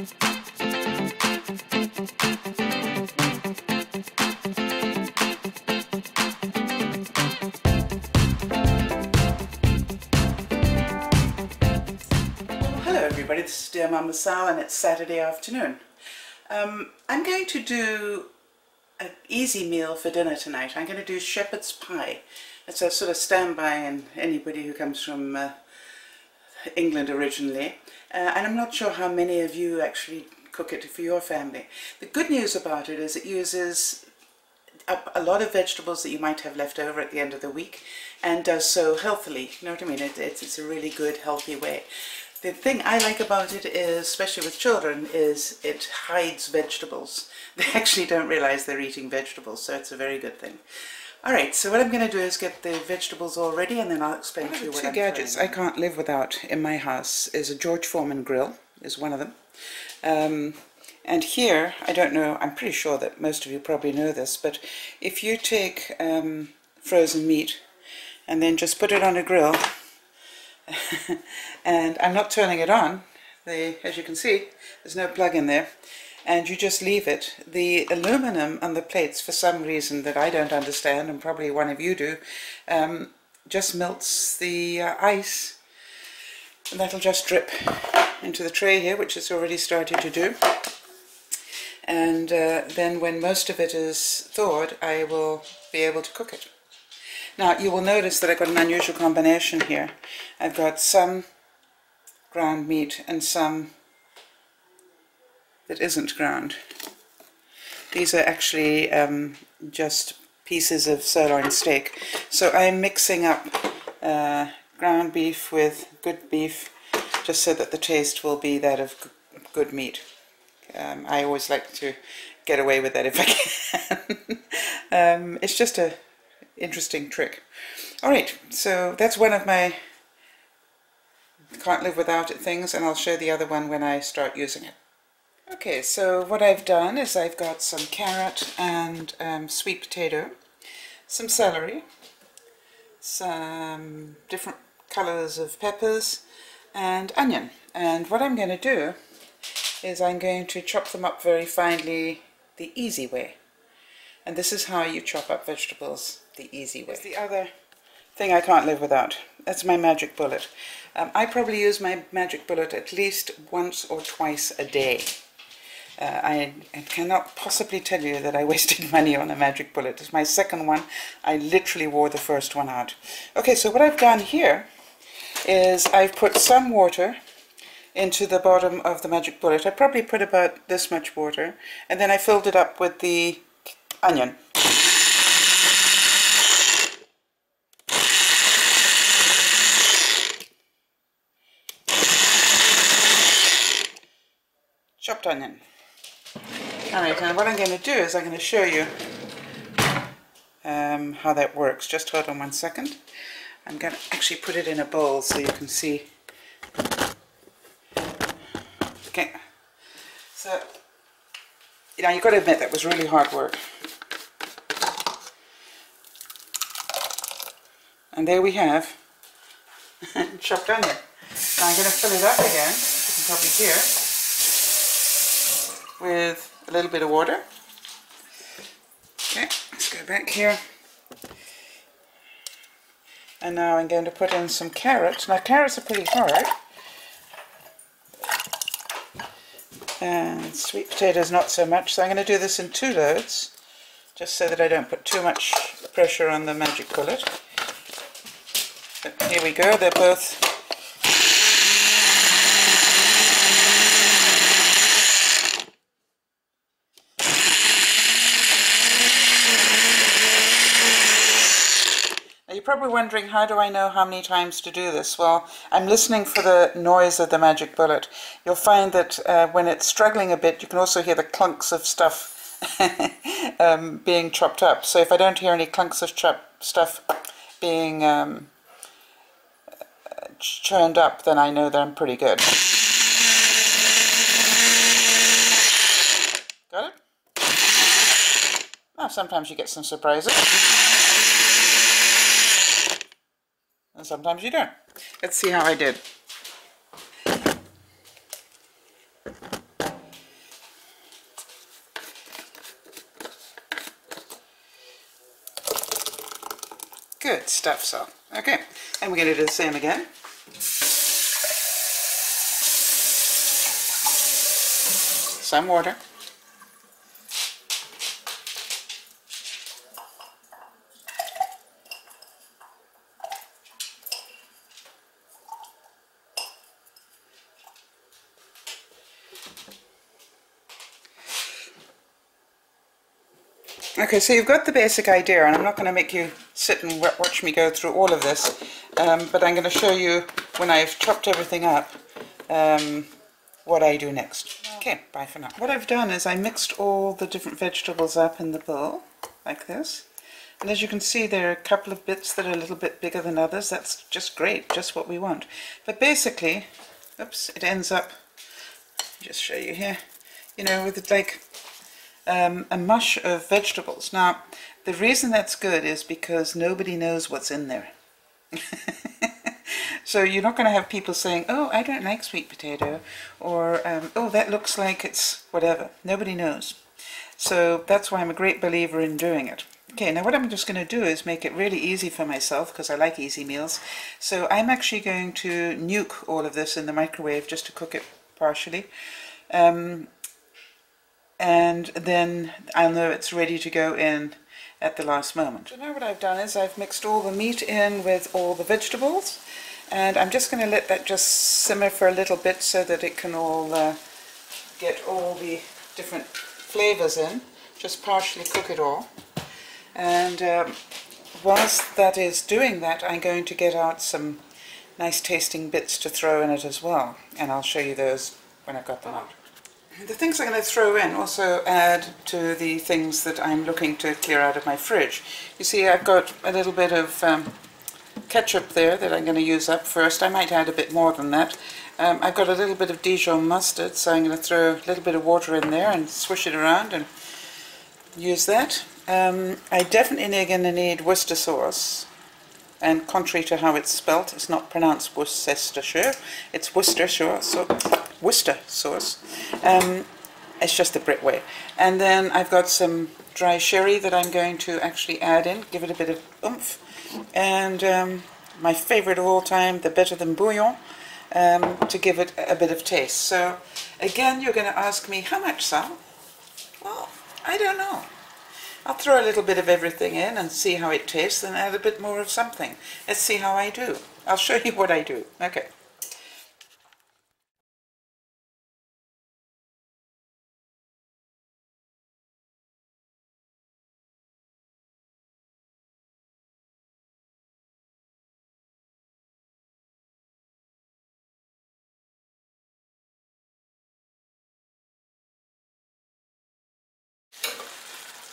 Hello everybody, this is Dear Mama Sal and it's Saturday afternoon. I'm going to do an easy meal for dinner tonight. I'm going to do shepherd's pie. It's a sort of standby in anybody who comes from England originally. And I'm not sure how many of you actually cook it for your family. The good news about it is it uses a lot of vegetables that you might have left over at the end of the week and does so healthily. You know what I mean? It's a really good, healthy way. The thing I like about it is, especially with children, is it hides vegetables. They actually don't realize they're eating vegetables, so it's a very good thing. Alright, so what I'm going to do is get the vegetables all ready and then I'll explain to you what I'm doing. Two gadgets I can't live without in my house is a George Foreman grill, is one of them. And here, I don't know, I'm pretty sure that most of you probably know this, but if you take frozen meat and then just put it on a grill, and I'm not turning it on, as you can see, there's no plug in there, and you just leave it. The aluminum on the plates, for some reason that I don't understand, and probably one of you do, just melts the ice, and that'll just drip into the tray here, which it's already started to do. And then when most of it is thawed, I will be able to cook it. Now you will notice that I've got an unusual combination here. I've got some ground meat and some that isn't ground. These are actually just pieces of sirloin steak. So I'm mixing up ground beef with good beef, just so that the taste will be that of good meat. I always like to get away with that if I can. It's just a interesting trick. Alright, so that's one of my can't live without it things, and I'll show the other one when I start using it. Okay, so what I've done is I've got some carrot and sweet potato, some celery, some different colors of peppers, and onion. And what I'm going to do is I'm going to chop them up very finely the easy way. And this is how you chop up vegetables the easy way. Here's the other thing I can't live without. That's my magic bullet. I probably use my magic bullet at least once or twice a day. I cannot possibly tell you that I wasted money on a magic bullet. It's my second one. I literally wore the first one out. Okay, so what I've done here is I've put some water into the bottom of the magic bullet. I probably put about this much water, and then I filled it up with the onion. Chopped onion. Alright, and what I'm going to do is I'm going to show you how that works. Just hold on 1 second. I'm going to actually put it in a bowl so you can see. Okay, so you've got to admit that was really hard work. And there we have chopped onion. Now I'm going to fill it up again, you can probably hear, with a little bit of water. Okay, let's go back here. And now I'm going to put in some carrots. Now carrots are pretty hard. And sweet potatoes not so much, so I'm going to do this in 2 loads, just so that I don't put too much pressure on the magic bullet. But here we go, they're both Now you're probably wondering, how do I know how many times to do this? Well, I'm listening for the noise of the magic bullet. You'll find that when it's struggling a bit, you can also hear the clunks of stuff being chopped up. So if I don't hear any clunks of stuff being churned up, then I know that I'm pretty good. Got it? Now sometimes you get some surprises. And sometimes you don't. Let's see how I did. Good stuff, so. Okay, and we're going to do the same again. Some water. Okay, so you've got the basic idea, and I'm not going to make you sit and watch me go through all of this, but I'm going to show you when I've chopped everything up what I do next. Okay, bye for now. What I've done is I mixed all the different vegetables up in the bowl, like this. And as you can see, there are a couple of bits that are a little bit bigger than others. That's just great, just what we want. But basically, oops, it ends up, just show you here, you know, with like a mush of vegetables. Now, the reason that's good is because nobody knows what's in there. So you're not going to have people saying, oh, I don't like sweet potato, or oh, that looks like it's whatever. Nobody knows. So that's why I'm a great believer in doing it. Okay, now what I'm just going to do is make it really easy for myself, because I like easy meals. So I'm actually going to nuke all of this in the microwave just to cook it partially. And then I'll know it's ready to go in at the last moment. So now what I've done is I've mixed all the meat in with all the vegetables, and I'm just going to let that just simmer for a little bit so that it can all get all the different flavors in. Just partially cook it all. And whilst that is doing that, I'm going to get out some nice tasting bits to throw in it as well, and I'll show you those when I've got them out. The things I'm going to throw in also add to the things that I'm looking to clear out of my fridge. You see, I've got a little bit of ketchup there that I'm going to use up first. I might add a bit more than that. I've got a little bit of Dijon mustard, so I'm going to throw a little bit of water in there and swish it around and use that. I definitely going to need Worcester sauce, and contrary to how it's spelt, it's not pronounced Worcestershire, it's Worcestershire, so Worcester sauce. It's just the Brit way. And then I've got some dry sherry that I'm going to actually add in, give it a bit of oomph. And my favourite of all time, the better than bouillon, to give it a bit of taste. So again, you're going to ask me, how much, Sal? Well, I don't know. I'll throw a little bit of everything in and see how it tastes, and add a bit more of something. Let's see how I do. I'll show you what I do. Okay.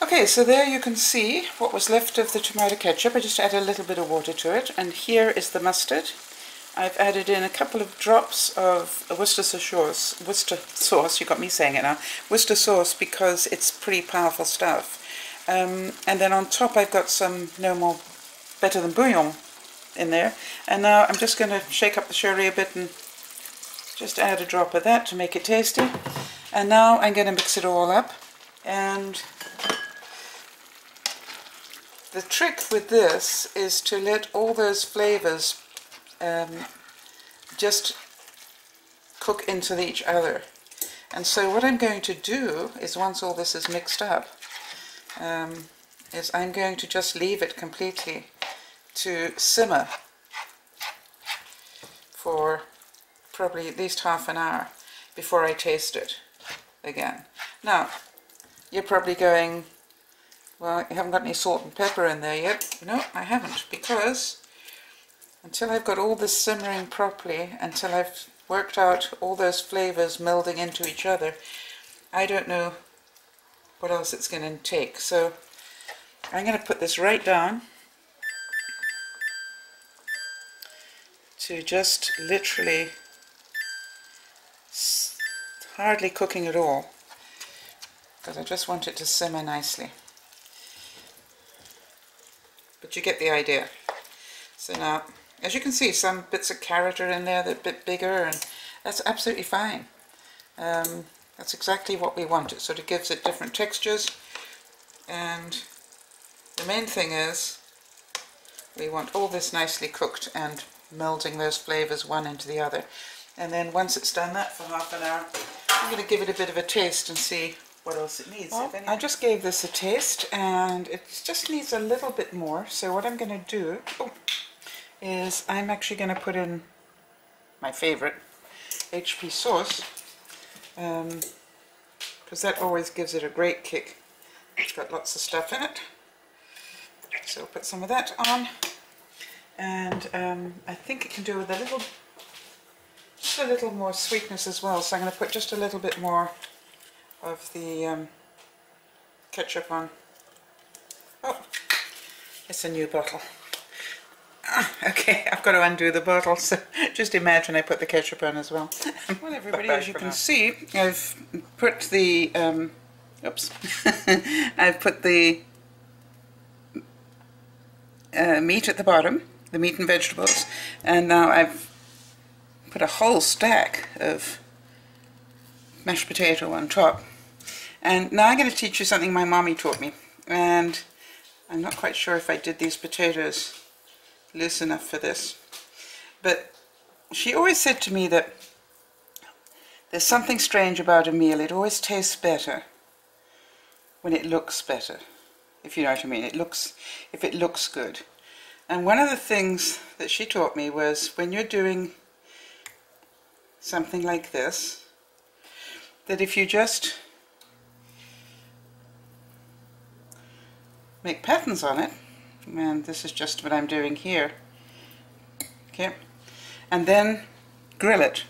Okay, so there you can see what was left of the tomato ketchup. I just added a little bit of water to it, and here is the mustard. I've added in a couple of drops of Worcester sauce, you got me saying it now, Worcester sauce, because it's pretty powerful stuff. And then on top I've got some no more better than bouillon in there, and now I'm just going to shake up the sherry a bit and just add a drop of that to make it tasty. And now I'm going to mix it all up, and the trick with this is to let all those flavors just cook into each other. And so what I'm going to do is, once all this is mixed up, is I'm going to just leave it completely to simmer for probably at least half an hour before I taste it again. Now, you're probably going, well, you haven't got any salt and pepper in there yet. No, I haven't, because until I've got all this simmering properly, until I've worked out all those flavors melding into each other, I don't know what else it's going to take. So I'm going to put this right down to just literally hardly cooking at all, because I just want it to simmer nicely. But you get the idea. So now, as you can see, some bits of carrot are in there that are a bit bigger, and that's absolutely fine. That's exactly what we want. It sort of gives it different textures, and the main thing is, We want all this nicely cooked and melding those flavours one into the other. And then once it's done that for half an hour, I'm going to give it a bit of a taste and see what else it needs. Well, I just gave this a taste and it just needs a little bit more. So what I'm going to do is I'm actually going to put in my favourite HP sauce, because that always gives it a great kick. It's got lots of stuff in it. So I'll put some of that on, and I think it can do with just a little more sweetness as well. So I'm going to put just a little bit more of the ketchup on. Oh, it's a new bottle. Okay, I've got to undo the bottle, so just imagine I put the ketchup on as well. Well, everybody, as you can see, I've put the I've put the meat at the bottom, the meat and vegetables, and now I've put a whole stack of mashed potato on top. And now I'm going to teach you something my mommy taught me, and I'm not quite sure if I did these potatoes loose enough for this, but she always said to me that there's something strange about a meal. It always tastes better when it looks better, if you know what I mean. If it looks good. And one of the things that she taught me was when you're doing something like this, that if you just make patterns on it, and this is just what I'm doing here, okay, and then grill it,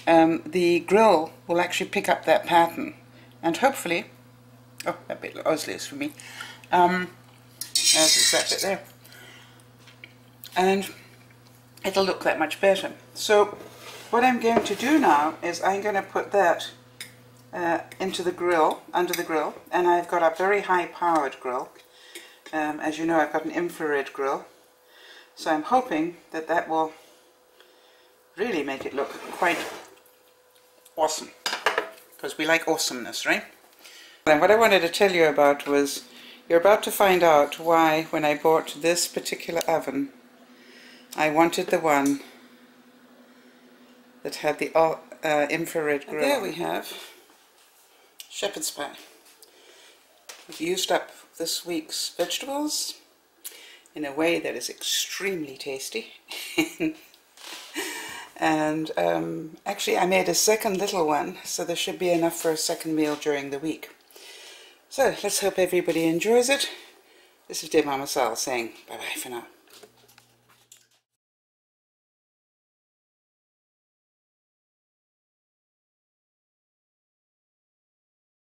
the grill will actually pick up that pattern, and hopefully, oh, that bit was loose for me, as it's that bit there, and it'll look that much better. So what I'm going to do now is I'm going to put that into the grill, under the grill, and I've got a very high powered grill. As you know, I've got an infrared grill, so I'm hoping that that will really make it look quite awesome, because we like awesomeness, right? And what I wanted to tell you about was, you're about to find out why, when I bought this particular oven, I wanted the one that had the infrared grill. And there we have shepherd's pie. We've used up this week's vegetables in a way that is extremely tasty. And actually I made a second little one, so there should be enough for a second meal during the week. So let's hope everybody enjoys it. This is DearMamaSal saying bye bye for now.